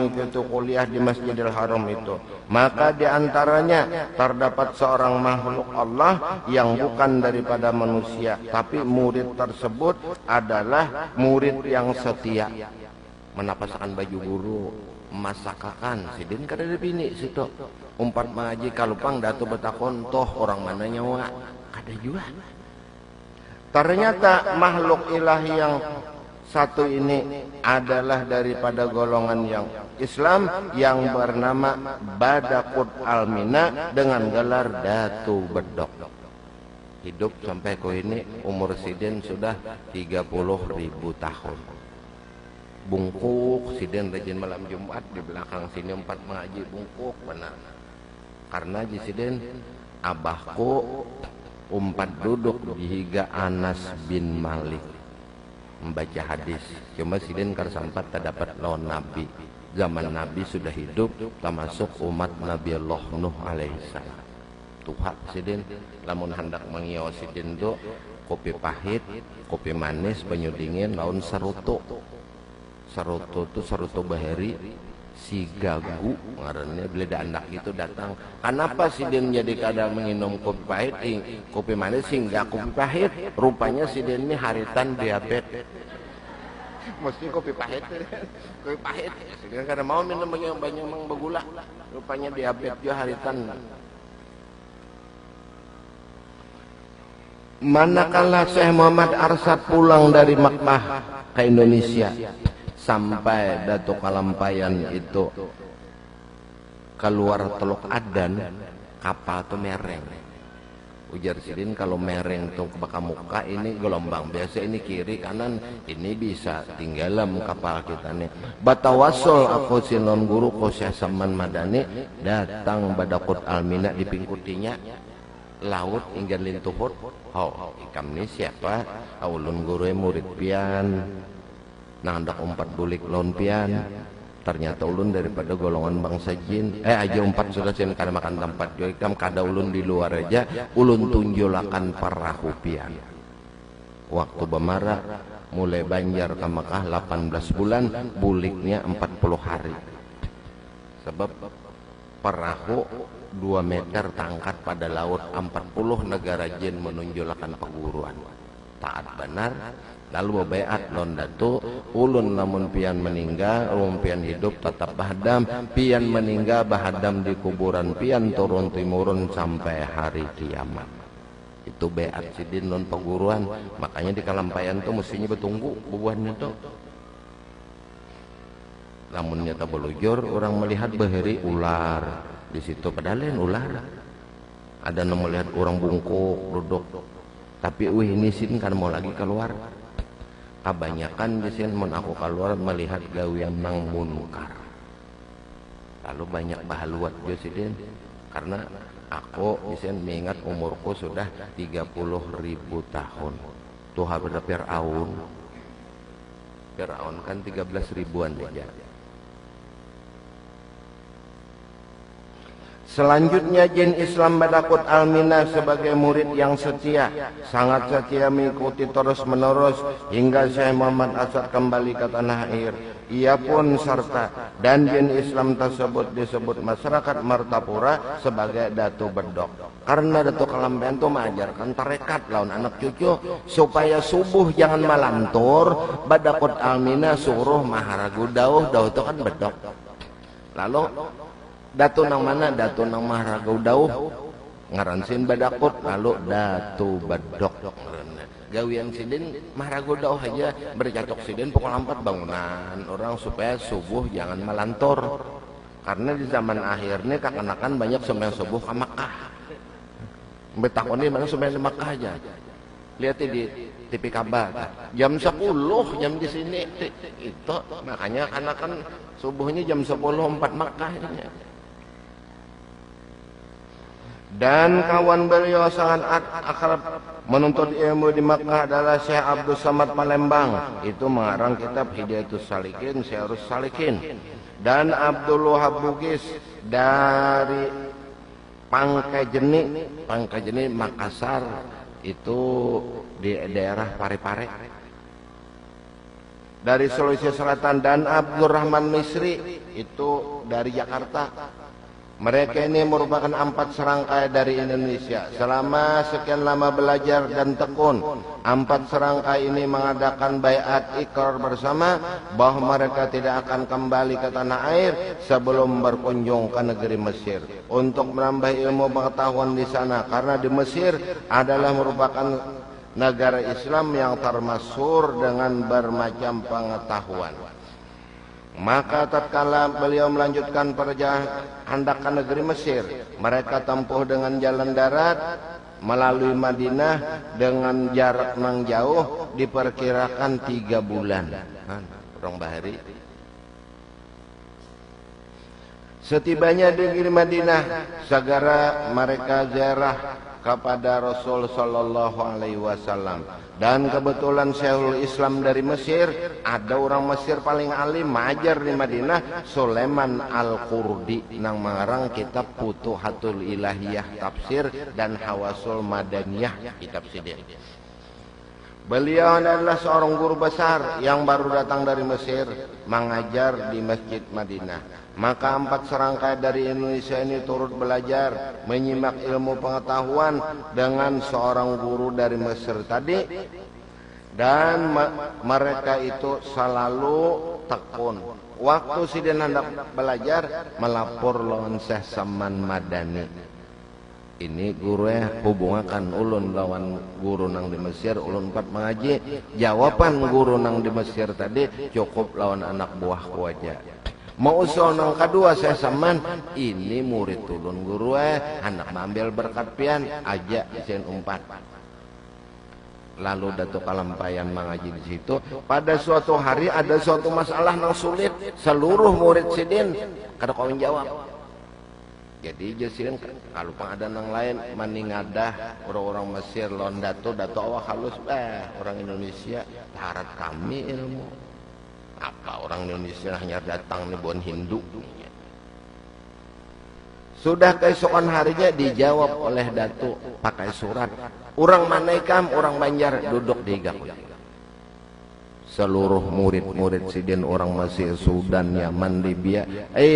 mengikuti kuliah di Masjidil Haram itu. Maka di antaranya terdapat seorang makhluk Allah yang bukan daripada manusia, tapi murid tersebut adalah murid yang setia. Menapasakan baju guru, masakakan sidin kada ada bini situ. Umpat mengaji kalupang datu betakon toh orang mana nyawa kada juga. Ternyata makhluk ilahi yang satu ini adalah daripada golongan yang Islam yang bernama Badakut Almina dengan gelar Datu Bedok. Hidup sampai ko ini umur sidin sudah 30.000 tahun. Bungkuk sidin rajin malam Jumat di belakang sini umpat mengaji bungkuk benar. Karena di sidin abahku umpat duduk di higa Anas bin Malik membaca hadis. Cuma sidin karsampat tak dapat lawan Nabi. Zaman Nabi sudah hidup, termasuk umat Nabi Allah Nuh alaihissalam. Tuhan sidin lamun hendak mengiau sidin do kopi pahit, kopi manis, banyu dingin, laun saruto. Saruto itu saruto bahari si gagu ngarannya beleda anak itu datang. Kenapa sidin jadi kadang menginum kopi pahit, kopi manis hingga kopi pahit? Rupanya sidin ini haritan diabetes. Mesti kopi pahit, kopi pahit. Sidin kadang mau minum banyak mang begula. Rupanya diabetes juga haritan. Manakala Syekh Muhammad Arsyad pulang dari Makkah ke Indonesia, sampai Datuk Kalampayan itu keluar Teluk Adan, kapal tuh mereng. Ujar sidin kalau mereng tuh ke muka ini gelombang biasa, ini kiri kanan, ini bisa tinggalam kapal kita nih. Batawasul aku sinon guru ko Syekh Saman Madani datang Badakut Almina dipingkutinya laut inggan lintuhut. Oh, ikam ini siapa? Ulun guru murid pian. Nah, hendak umpat bulik lawan pian. Ternyata ulun daripada golongan bangsa jin. Aja umpat sudah sen kada makan tempat jo ikam kada ulun di luar aja. Ulun tunjulakan perahu pian. Waktu bemara mulai banjar ke Mekah 18 bulan, buliknya 40 hari. Sebab perahu 2 meter tangkat pada laut, 40 negara jin menunjulakan perguruan. Taat benar. Lalu bebeat non datu ulun namun pian meninggal, ulun pian hidup tetap bahadam, pian meninggal bahadam di kuburan pian turun timurun sampai hari kiamat. Itu beat sidin non perguruan. Makanya di Kalampayan tuh mestinya betunggu bubuhannya tuh. Namun nyata belujur orang melihat bahari ular di situ, padahal ular. Ada yang melihat orang bungkuk duduk. Tapi ini sin kan mau lagi keluar. Kebanyakan di sini mun aku keluar melihat gawian nang munkar. Lalu banyak bahaluat jo sidin karena aku di sini mengingat umurku sudah 30.000 tahun. Tuh pada Fir'aun. Fir'aun kan 13 ribuan aja. Selanjutnya jin Islam Badakut Almina sebagai murid yang setia, sangat setia mengikuti terus menerus hingga Syekh Muhammad Arsyad kembali ke tanah air. Ia pun serta dan jin Islam tersebut disebut masyarakat Martapura sebagai Datu Bedok. Karena Datu Kalampayan itu mengajarkan tarekat lawan anak cucu supaya subuh jangan malantur. Badakut Almina suruh maharagu dauh itu kan bedok. Lalu Datu nang mana? Datu nang Maharagau dauh ngaransin Badakut, lalu Datu Bedok. Gawian sidin Maharagau dauh aja bercocok sidin pukul 4 bangunan orang supaya subuh jangan melantur. Karena di zaman akhir ini kekanakan banyak sembahyang subuh ke Makkah. Betakoni mana sembahyang di Makkah aja. Lihat di TV kabar jam 10 jam di sini itu makanya karena kan subuhnya jam 10 4 Makkah ini. Dan kawan beliau sangat akrab menuntut ilmu di Makkah adalah Syekh Abdul Samad Palembang. Itu mengarang kitab Hidayatus Salikin, Syairus Salikin. Dan Abdul Wahab Bugis dari Pangkajeni Makassar, itu di daerah Parepare. dari Sulawesi Selatan, dan Abdurrahman Misri itu dari Jakarta. Mereka ini merupakan 4 serangkai dari Indonesia. Selama sekian lama belajar dan tekun, 4 serangkai ini mengadakan baiat ikrar bersama bahwa mereka tidak akan kembali ke tanah air sebelum berkunjung ke negeri Mesir untuk menambah ilmu pengetahuan di sana, karena di Mesir adalah merupakan negara Islam yang termasyhur dengan bermacam pengetahuan. Maka tatkala beliau melanjutkan perjalanan hendak ke negeri Mesir, mereka tempuh dengan jalan darat melalui Madinah dengan jarak yang jauh, diperkirakan 3 bulan. Orang bahari. Setibanya di negeri Madinah, segera mereka ziarah kepada Rasul sallallahu alaihi wasallam. Dan kebetulan Syekhul Islam dari Mesir, ada orang Mesir paling alim majar di Madinah, Sulaiman Al-Qurdi, nang mengarang kitab Futuhatul Ilahiyah tafsir dan Hawasul Madaniyah kitab sidin. Beliau adalah seorang guru besar yang baru datang dari Mesir mengajar di Masjid Madinah. Maka 4 serangkai dari Indonesia ini turut belajar, menyimak ilmu pengetahuan dengan seorang guru dari Mesir tadi. Dan mereka itu selalu tekun. Waktu sidin hendak belajar, melapor lawan Syekh Saman Madani. Ini guru hubungakan ulun lawan guru nang di Mesir, ulun 4 mengaji. Jawaban guru nang di Mesir tadi cukup lawan anak buahku aja. Mau usul nang kedua saya Saman, ini murid ulun guru anak ambil berkat pian aja isin 4. Lalu Datuk Kalampayan mengaji di situ. Pada suatu hari ada suatu masalah nang sulit, seluruh murid sidin kada kau jawab. Jadi jasirin kalau pang ada nang lain maningadah orang-orang Mesir lawan Datuk awak halus orang Indonesia tarat kami ilmu. Apa orang Indonesia hanya datang nih buat Hindu. Sudah keesokan harinya dijawab oleh Datuk pakai surat. Orang Manaikam, orang Banjar duduk di Gaku. Seluruh murid-murid sidin orang Mesir, Sudan, Yaman, Libya,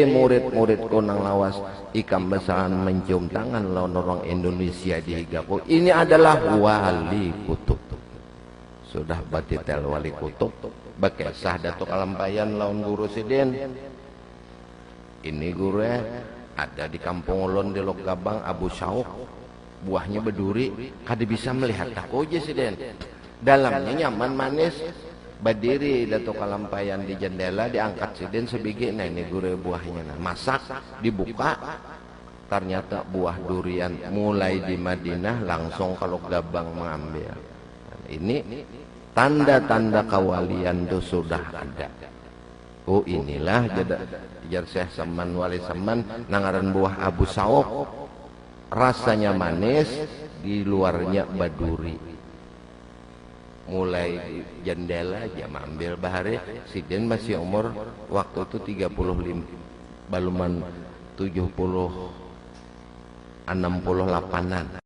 murid-muridku nang lawas ikam besaran mencium tangan lawan orang Indonesia di Gaku. Ini adalah wali kutub. Sudah batitel wali kutub. Bekesah Datuk Kalampayan lawan guru sidin. Ini guru ada di kampung ulun di Lokabang, Abu Syauk. Buahnya berduri, kada bisa melihat aku aja sidin. Dalamnya nyaman manis. Berdiri Datuk Kalampayan di jendela, diangkat sidin sebiji. Nah ini guru buahnya. Nah, masak, dibuka. Ternyata buah durian mulai di Madinah langsung kalau Gabang mengambil. Ini tanda-tanda kawalian itu sudah ada. Oh inilah jar Syekh Saman Wali Saman nangaran buah Abu Syauk. Rasanya manis, di luarnya baduri. Mulai di jendela jam ambil bahari, sidin masih umur waktu itu 35, baluman 70, 68-an.